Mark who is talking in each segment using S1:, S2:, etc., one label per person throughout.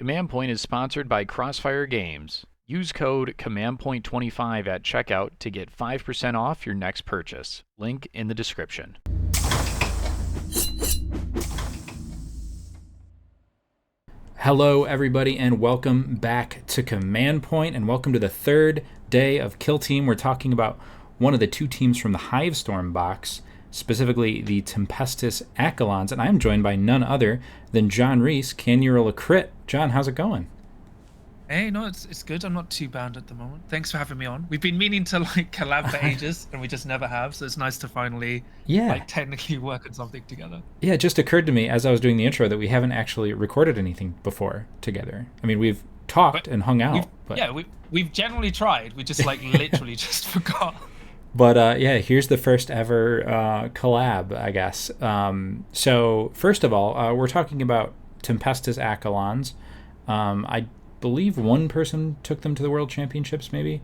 S1: Command Point is sponsored by Crossfire Games. Use code CommandPoint25 at checkout to get 5% off your next purchase. Link in the description.
S2: Hello, everybody, and welcome back to Command Point, and welcome to the third day of Kill Team. We're talking about one of the two teams from the Hivestorm box, specifically the Tempestus Aquilons, and I'm joined by none other than John Reese. Can you roll a crit? John, how's it going?
S3: Hey, no, it's good. I'm not too bound at the moment. Thanks for having me on. We've been meaning to collab for ages, and we just never have. So it's nice to finally technically work on something together.
S2: Yeah, it just occurred to me as I was doing the intro that we haven't actually recorded anything before together. I mean, we've talked and hung out.
S3: We've generally tried. We just literally just forgot.
S2: But here's the first ever collab, I guess. So first of all, we're talking about Tempestus Aquilons. I believe one person took them to the World Championships, maybe.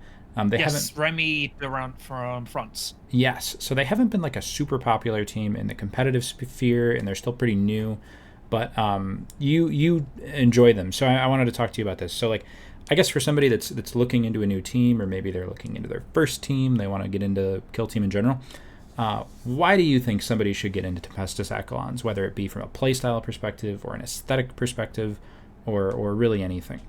S3: Yes, Remy Durant from France.
S2: Yes, so they haven't been like a super popular team in the competitive sphere, and they're still pretty new. But you enjoy them, so I wanted to talk to you about this. So I guess for somebody that's looking into a new team, or maybe they're looking into their first team, they want to get into Kill Team in general. Why do you think somebody should get into Tempestus Aquilons, whether it be from a playstyle perspective or an aesthetic perspective, or really anything?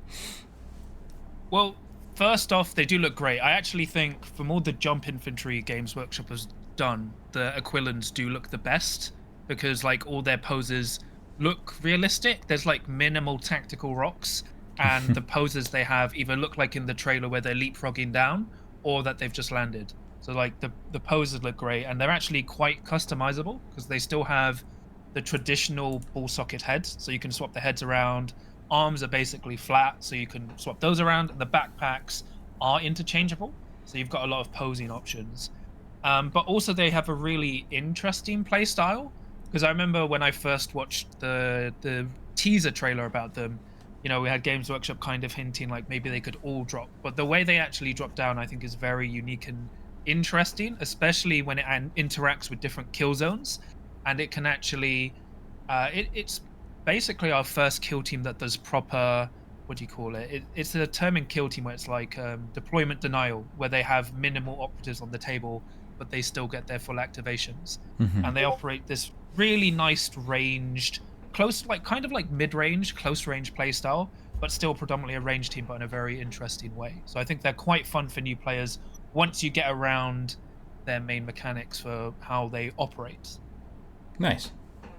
S3: Well, first off, they do look great. I actually think from all the jump infantry Games Workshop has done, the Aquilons do look the best because all their poses look realistic. There's minimal tactical rocks, and the poses they have either look like in the trailer where they're leapfrogging down or that they've just landed. So the poses look great, and they're actually quite customizable because they still have the traditional ball socket head, so you can swap the heads around. Arms are basically flat, so you can swap those around. The backpacks are interchangeable, so you've got a lot of posing options. But also they have a really interesting play style, because I remember when I first watched the teaser trailer about them, we had Games Workshop kind of hinting maybe they could all drop, but the way they actually drop down I think is very unique and interesting, especially when it interacts with different kill zones, and it can actually it's basically our first kill team that does proper, what do you call it? It's a term in kill team where it's deployment denial, where they have minimal operatives on the table, but they still get their full activations. Mm-hmm. And they operate this really nice ranged, close, kind of mid-range, close range play style, but still predominantly a range team, but in a very interesting way. So I think they're quite fun for new players once you get around their main mechanics for how they operate.
S2: Nice.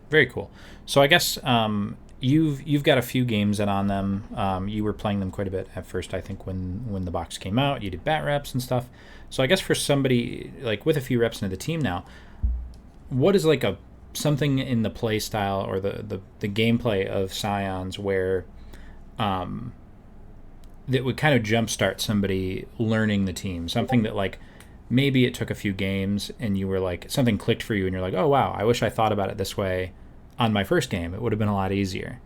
S2: Very cool. So I guess you've got a few games in on them. You were playing them quite a bit at first, I think, when the box came out. You did bat reps and stuff. So I guess for somebody with a few reps into the team now, what is something in the play style or the gameplay of Scions where that would kind of jumpstart somebody learning the team? Something that maybe it took a few games and you were something clicked for you and you're like, oh wow, I wish I thought about it this way on my first game. It would have been a lot easier.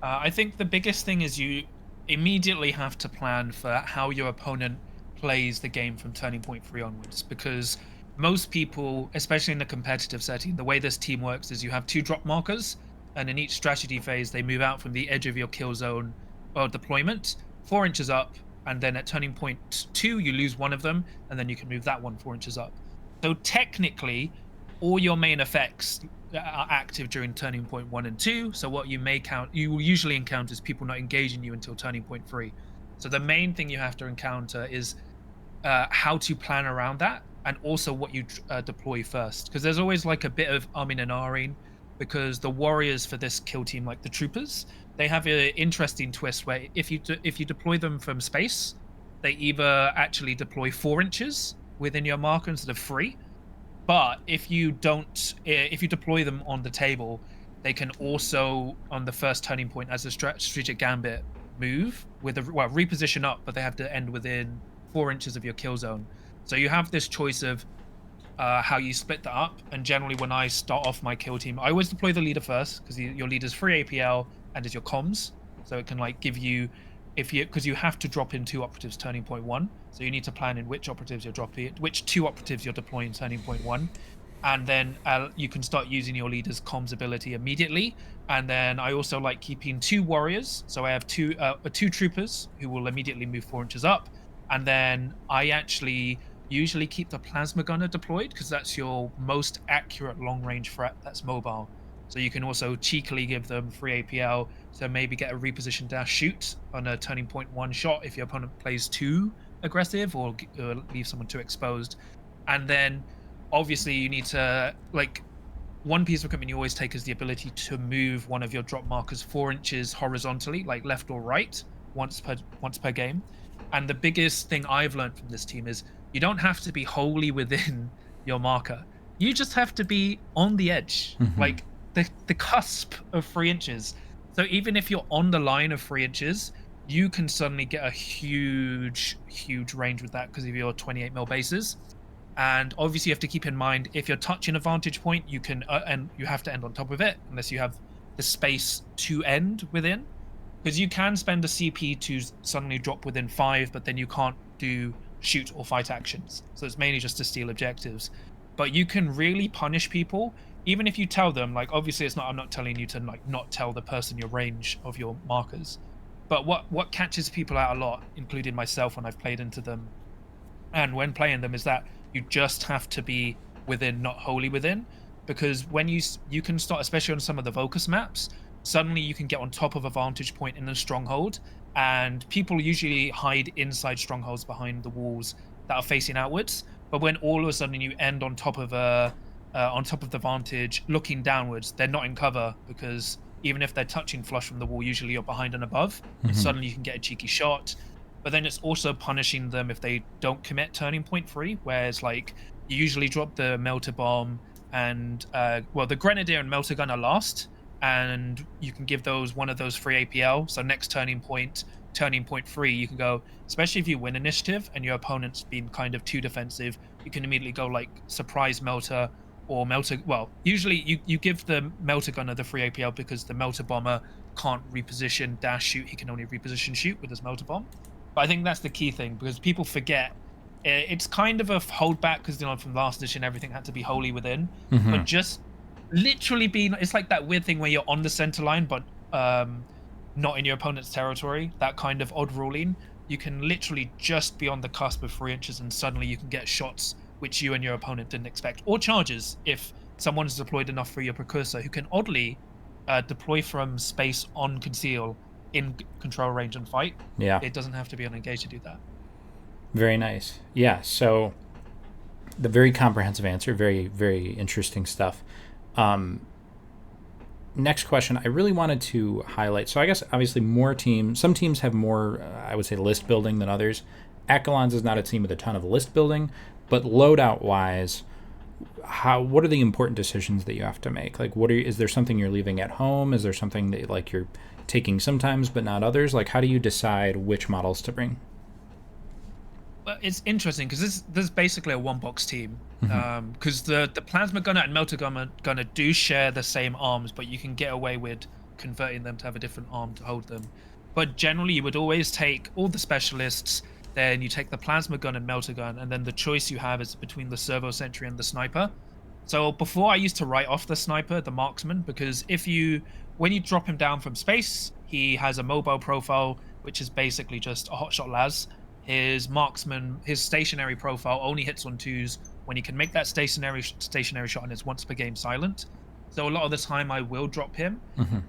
S3: I think the biggest thing is you immediately have to plan for how your opponent plays the game from turning point 3 onwards, because most people, especially in the competitive setting, the way this team works is you have 2 drop markers, and in each strategy phase they move out from the edge of your kill zone or deployment 4 inches up, and then at turning point 2 you lose one of them, and then you can move that one 4 inches up. So technically all your main effects are active during turning point 1 and 2. So what you will usually encounter is people not engaging you until turning point 3. So the main thing you have to encounter is how to plan around that, and also what you deploy first, because there's always a bit of umming and ahhing, because the warriors for this kill team, the troopers, they have an interesting twist where if you deploy them from space, they either actually deploy 4 inches within your marker instead of 3. But if you deploy them on the table, they can also, on the first turning point as a strategic gambit, move with reposition up, but they have to end within 4 inches of your kill zone. So you have this choice of how you split that up. And generally, when I start off my kill team, I always deploy the leader first, because your leader's free APL and is your comms, so it can give you, because you have to drop in 2 operatives turning point 1, so you need to plan in which operatives you're dropping, which 2 operatives you're deploying turning point 1. and then you can start using your leader's comms ability immediately. And then I also like keeping 2 warriors, so I have 2 troopers who will immediately move 4 inches up, and then I actually usually keep the plasma gunner deployed because that's your most accurate long range threat that's mobile. So you can also cheekily give them free APL to maybe get a reposition dash shoot on a turning point 1 shot if your opponent plays too aggressive or leave someone too exposed. And then obviously you need to, like, one piece of equipment you always take is the ability to move one of your drop markers 4 inches horizontally, like left or right, once per game. And the biggest thing I've learned from this team is you don't have to be wholly within your marker. You just have to be on the edge, like the cusp of 3 inches. So even if you're on the line of 3 inches, you can suddenly get a huge range with that because of your 28 mil bases. And obviously you have to keep in mind, if you're touching a vantage point, you can and you have to end on top of it unless you have the space to end within, because you can spend a CP to suddenly drop within 5, but then you can't do shoot or fight actions, so it's mainly just to steal objectives. But you can really punish people even if you tell them, like, obviously it's not, I'm not telling you to like not tell the person your range of your markers, but what catches people out a lot, including myself when I've played into them and when playing them, is that you just have to be within, not wholly within, because when you can start, especially on some of the Vocus maps, suddenly you can get on top of a vantage point in a stronghold, and people usually hide inside strongholds behind the walls that are facing outwards. But when all of a sudden you end on top of the vantage looking downwards, they're not in cover, because even if they're touching flush from the wall, usually you're behind and above, and suddenly you can get a cheeky shot. But then it's also punishing them if they don't commit turning point 3, whereas like you usually drop the melter bomb and well, the grenadier and melter gun are last, and you can give those one of those free APL. So next turning point 3, you can go, especially if you win initiative and your opponent's been kind of too defensive, you can immediately go like surprise melter or melter. Well, usually you give the melter gunner the free APL because the melter bomber can't reposition dash shoot, he can only reposition shoot with his melter bomb. But I think that's the key thing, because people forget it's kind of a holdback because, you know, from last edition everything had to be wholly within, but just literally being, it's like that weird thing where you're on the center line but not in your opponent's territory, that kind of odd ruling. You can literally just be on the cusp of 3 inches and suddenly you can get shots which you and your opponent didn't expect, or charges if someone's deployed enough for your precursor, who can oddly deploy from space on conceal in control range and fight.
S2: Yeah,
S3: it doesn't have to be on engage to do that.
S2: Very nice. Yeah, so the very comprehensive answer, very, very interesting stuff. Next question, I really wanted to highlight. So I guess obviously some teams have more, I would say, list building than others. Aquilons is not a team with a ton of list building, but loadout wise, what are the important decisions that you have to make? Like, is there something you're leaving at home? Is there something that like you're taking sometimes but not others? Like, how do you decide which models to bring?
S3: Well, it's interesting because this is basically a one-box team, because the plasma gunner and melter gunner do share the same arms, but you can get away with converting them to have a different arm to hold them. But generally you would always take all the specialists, then you take the plasma gun and melter gun, and then the choice you have is between the servo sentry and the sniper. So before I used to write off the sniper, the marksman, because when you drop him down from space, he has a mobile profile, which is basically just a hotshot las. His marksman, his stationary profile only hits on 2s when he can make that stationary shot, and it's once per game silent. So a lot of the time I will drop him.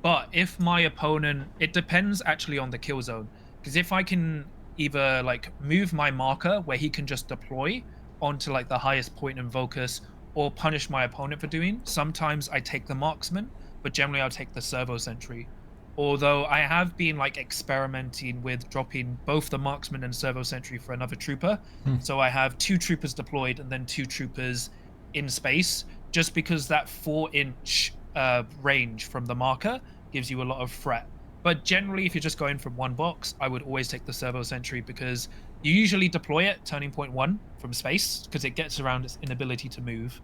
S3: But if my opponent, it depends actually on the kill zone, because if I can either like move my marker where he can just deploy onto like the highest point in Vocus, or punish my opponent for doing, sometimes I take the marksman, but generally I'll take the servo sentry. Although I have been like experimenting with dropping both the marksman and servo sentry for another trooper. So I have 2 troopers deployed and then 2 troopers in space, just because that 4-inch range from the marker gives you a lot of threat. But generally, if you're just going from one box, I would always take the servo sentry, because you usually deploy it turning point 1 from space, because it gets around its inability to move.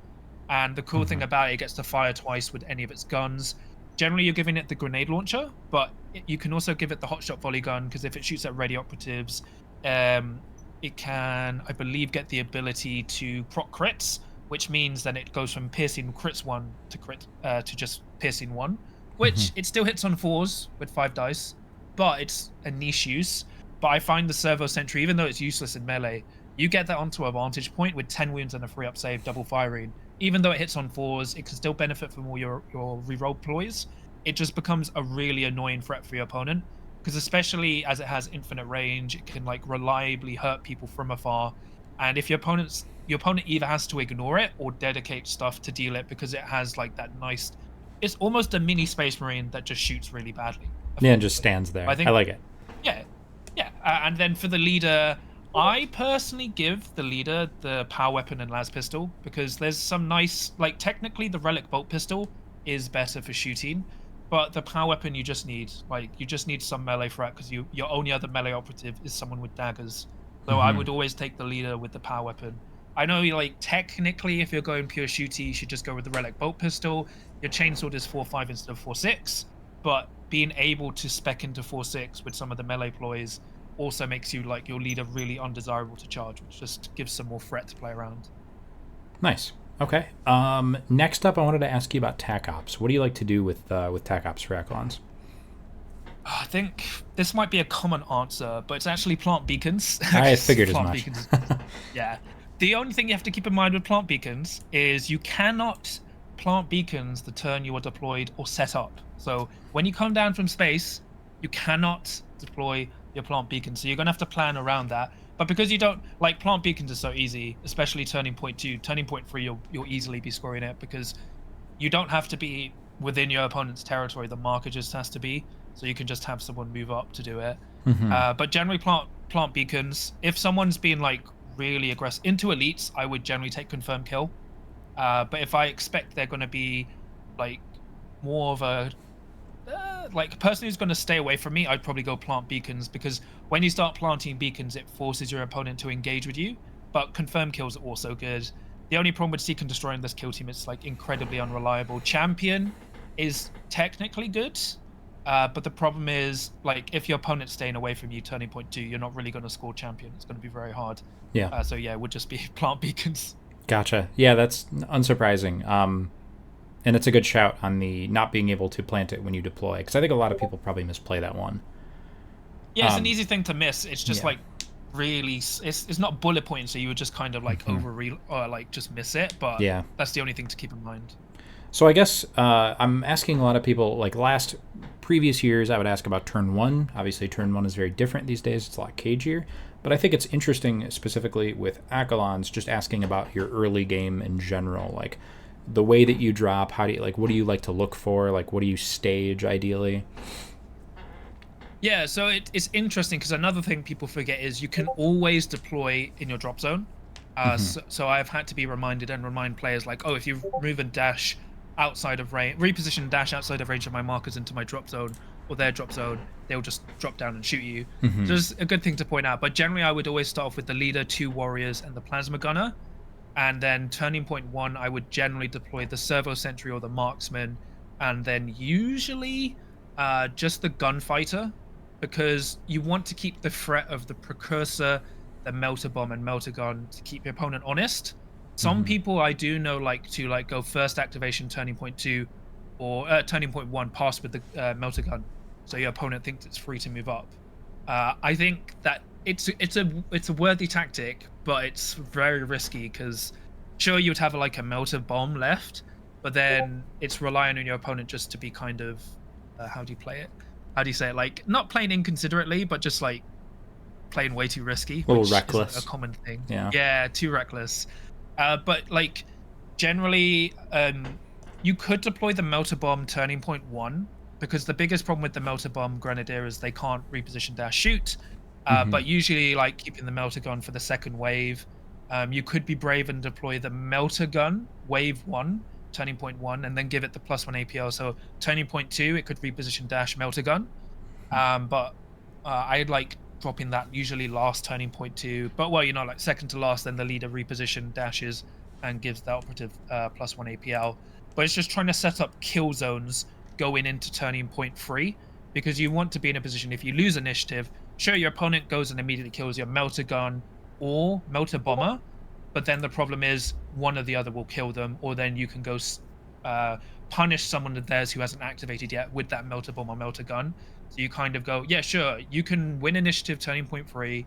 S3: And the cool thing about it gets to fire twice with any of its guns. Generally, you're giving it the grenade launcher, but you can also give it the hotshot volley gun, because if it shoots at ready operatives, it can, I believe, get the ability to proc crits, which means then it goes from piercing crits 1 to crit to just piercing 1,
S2: Mhm.
S3: which it still hits on 4s with 5 dice, but it's a niche use. But I find the servo sentry, even though it's useless in melee, you get that onto a vantage point with 10 wounds and a 3-up save, double firing. Even though it hits on 4s, it can still benefit from all your reroll ploys. It just becomes a really annoying threat for your opponent, because especially as it has infinite range, it can like reliably hurt people from afar. And if your opponent either has to ignore it or dedicate stuff to deal it, because it has like that nice, it's almost a mini Space Marine that just shoots really badly.
S2: Yeah, and just
S3: Effectively.
S2: stands
S3: I
S2: there. I
S3: think,
S2: like it.
S3: yeah, yeah. And then for the leader, I personally give the leader the power weapon and las pistol, because there's some nice, like technically the relic bolt pistol is better for shooting, but the power weapon you just need some melee threat, because your only other melee operative is someone with daggers. So I
S2: Mhm.
S3: would always take the leader with the power weapon. I know you like technically if you're going pure shooty, you should just go with the relic bolt pistol. Your chainsword is 4-5 instead of 4-6, but being able to spec into 4-6 with some of the melee ploys also makes you like your leader really undesirable to charge, which just gives some more threat to play around.
S2: Nice. Okay. Next up, I wanted to ask you about Tac Ops. What do you like to do with Tac Ops for Aquilons?
S3: I think this might be a common answer, but it's actually plant beacons.
S2: I
S3: 'Cause
S2: figured as
S3: plant
S2: much.
S3: beacons, yeah. The only thing you have to keep in mind with plant beacons is you cannot plant beacons the turn you are deployed or set up. So when you come down from space, you cannot deploy your plant beacon. So you're gonna have to plan around that. But because you don't like, plant beacons are so easy, especially turning point 2, turning point 3, you'll easily be scoring it, because you don't have to be within your opponent's territory. The marker just has to be, so you can just have someone move up to do it.
S2: Mhm.
S3: But generally, plant beacons. If someone's being like really aggressive into elites, I would generally take confirm kill. But if I expect they're going to be like more of a like a person who's going to stay away from me, I'd probably go plant beacons, because when you start planting beacons, it forces your opponent to engage with you. But confirm kills are also good. The only problem with Seek and Destroy in this kill team is like incredibly unreliable. Champion is technically good, but the problem is, like, if your opponent's staying away from you, turning point 2, you're not really going to score champion. It's going to be very hard.
S2: Yeah.
S3: So yeah, it would just be plant beacons.
S2: Gotcha. Yeah, that's unsurprising. And it's a good shout on the not being able to plant it when you deploy, because I think a lot of people probably misplay that one.
S3: Yeah, it's an easy thing to miss. It's just
S2: yeah.
S3: like really, it's not bullet points, so you would just kind of like or like just miss it. But
S2: Yeah.
S3: that's the only thing to keep in mind.
S2: So I guess I'm asking a lot of people, like previous years, I would ask about turn 1. Obviously, turn 1 is very different these days. It's a lot cagier. But I think it's interesting, specifically with Aquilons, just asking about your early game in general. Like, the way that you drop, how do you, like, what do you like to look for? Like, what do you stage, ideally?
S3: Yeah, so it's interesting, because another thing people forget is you can always deploy in your drop zone. So I've had to be reminded and remind players, like, oh, if you move and dash outside of range, reposition dash outside of range of my markers into my drop zone or their drop zone, they'll just drop down and shoot you. So it's a good thing to point out. But generally, I would always start off with the leader, 2 warriors, and the plasma gunner. And then turning point 1, I would generally deploy the servo sentry or the marksman, and then usually just the gunfighter, because you want to keep the threat of the precursor, the melter bomb and melter gun, to keep your opponent honest. Some people I do know like to like go first activation turning point 2 or turning point 1 pass with the melter gun, so your opponent thinks it's free to move up. I think that it's a worthy tactic, but it's very risky, because sure, you would have like a melter bomb left, but then it's relying on your opponent just to be kind of how do you play it? How do you say it? Like, not playing inconsiderately, but just like playing way too risky,
S2: A little
S3: which
S2: reckless.
S3: is a common thing.
S2: Yeah.
S3: Yeah, too reckless. But like generally, you could deploy the melter bomb turning point 1, because the biggest problem with the melter bomb grenadier is they can't reposition dash shoot. But usually, like, keeping the melter gun for the second wave. You could be brave and deploy the melter gun wave 1, turning point 1, and then give it the +1 APL. So turning point 2, it could reposition dash melter gun. But I'd like dropping that usually last turning point 2. But well, like second to last, then the leader reposition dashes and gives the operative +1 APL. But it's just trying to set up kill zones going into turning point 3, because you want to be in a position, if you lose initiative, sure, your opponent goes and immediately kills your melter gun or melter bomber, but then the problem is one or the other will kill them, or then you can go punish someone of theirs who hasn't activated yet with that melter bomb or melter gun. So you kind of go, yeah, sure, you can win initiative turning point 3,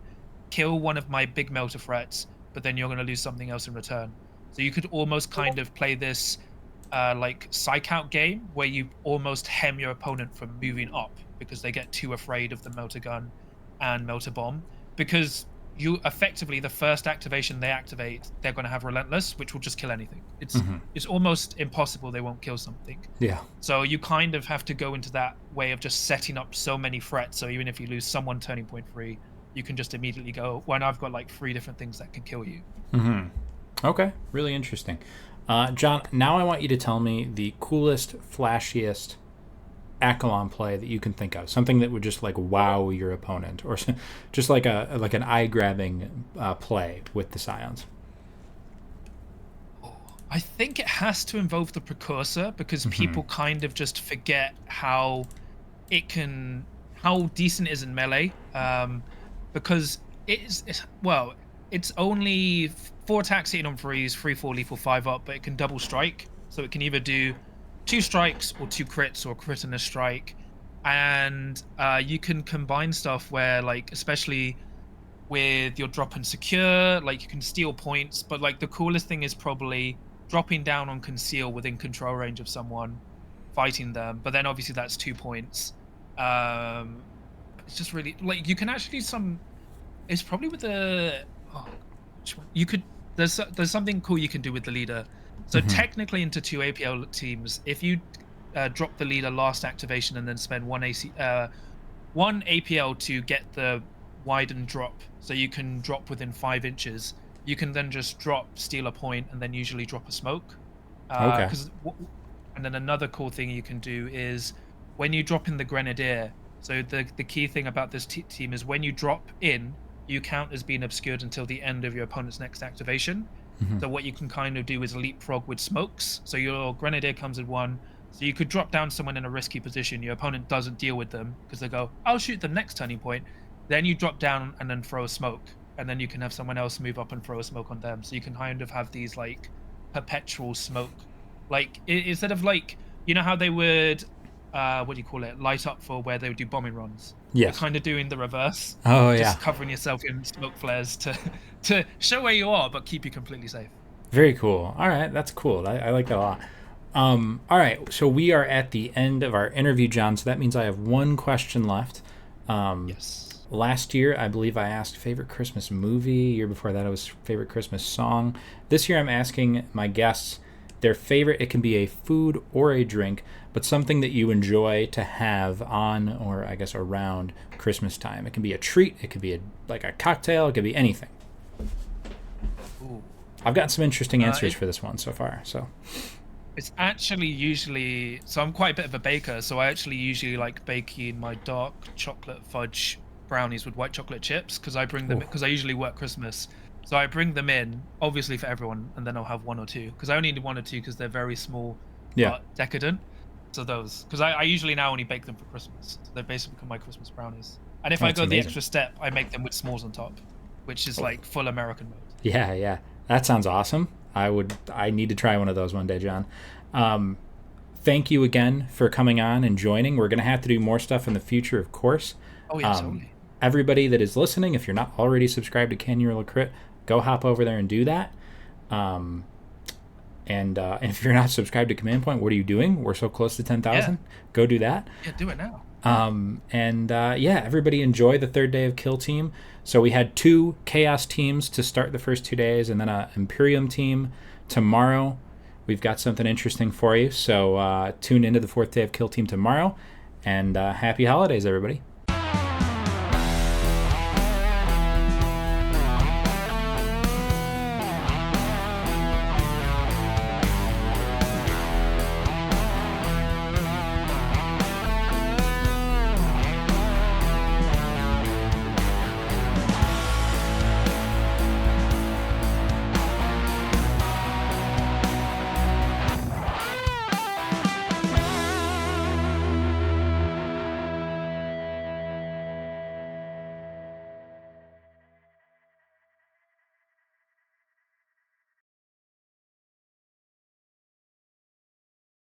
S3: kill one of my big melter threats, but then you're going to lose something else in return. So you could almost kind of play this like psych out game where you almost hem your opponent from moving up because they get too afraid of the melter gun and melter bomb, because you effectively, the first activation they activate, they're going to have relentless, which will just kill anything. It's almost impossible they won't kill something.
S2: Yeah.
S3: So you kind of have to go into that way of just setting up so many threats, so even if you lose someone turning point 3, you can just immediately go, well, I've got like 3 different things that can kill you.
S2: Okay, really interesting. John, now I want you to tell me the coolest, flashiest Aquilon play that you can think of, something that would just like wow your opponent, or just like an eye-grabbing play with the Scions.
S3: I think it has to involve the precursor, because people kind of just forget how decent it is in melee, because it's only 4 attacks hitting on 3s, 3/4 lethal, 5 up, but it can double strike, so it can either do 2 strikes or 2 crits, or a crit and a strike. And you can combine stuff where, like, especially with your drop and secure, like, you can steal points, but like the coolest thing is probably dropping down on conceal within control range of someone, fighting them, but then obviously that's 2 points. It's just really, like, you can actually it's probably with the there's something cool you can do with the leader. So technically into 2 APL teams, if you drop the leader last activation and then spend 1 APL to get the widen drop, so you can drop within 5 inches, you can then just steal a point, and then usually drop a smoke.
S2: Okay.
S3: And then another cool thing you can do is when you drop in the Grenadier. So the key thing about this team is when you drop in, you count as being obscured until the end of your opponent's next activation. So what you can kind of do is leapfrog with smokes. So your Grenadier comes in 1. So you could drop down someone in a risky position. Your opponent doesn't deal with them because they go, I'll shoot them next turning point. Then you drop down and then throw a smoke. And then you can have someone else move up and throw a smoke on them. So you can kind of have these like perpetual smoke. Like instead of like, you know how they would, light up for where they would do bombing runs.
S2: Yes.
S3: You're kind of doing the reverse.
S2: Oh,
S3: just
S2: yeah.
S3: covering yourself in smoke flares to show where you are, but keep you completely safe.
S2: Very cool. All right, that's cool. I like that a lot. All right, so we are at the end of our interview, John. So that means I have one question left.
S3: Yes.
S2: Last year, I believe I asked favorite Christmas movie. Year before that, it was favorite Christmas song. This year, I'm asking my guests their favorite. It can be a food or a drink, but something that you enjoy to have on, or I guess around Christmas time. It can be a treat. It could be like a cocktail. It could be anything.
S3: Ooh.
S2: I've gotten some interesting answers for this one so far. So
S3: it's actually usually, so I'm quite a bit of a baker, so I actually usually like baking my dark chocolate fudge brownies with white chocolate chips, because I bring them, because I usually work Christmas. So I bring them in, obviously for everyone, and then I'll have 1 or 2, because I only need 1 or 2 because they're very small, but decadent. So those, because I usually now only bake them for Christmas. So they basically become my Christmas brownies. And if I go the extra step, I make them with s'mores on top, which is like full American mode.
S2: Yeah. That sounds awesome. I need to try one of those one day, John. Thank you again for coming on and joining. We're going to have to do more stuff in the future, of course.
S3: Oh, yeah, totally.
S2: Everybody that is listening, if you're not already subscribed to Can You Roll a Crit, go hop over there and do that. And if you're not subscribed to Command Point, what are you doing? We're so close to 10,000. Yeah. Go do that.
S3: Yeah, do it now.
S2: Everybody enjoy the 3rd day of Kill Team. So we had 2 Chaos teams to start the first 2 days, and then an Imperium team tomorrow. We've got something interesting for you. So tune into the 4th day of Kill Team tomorrow. And happy holidays, everybody.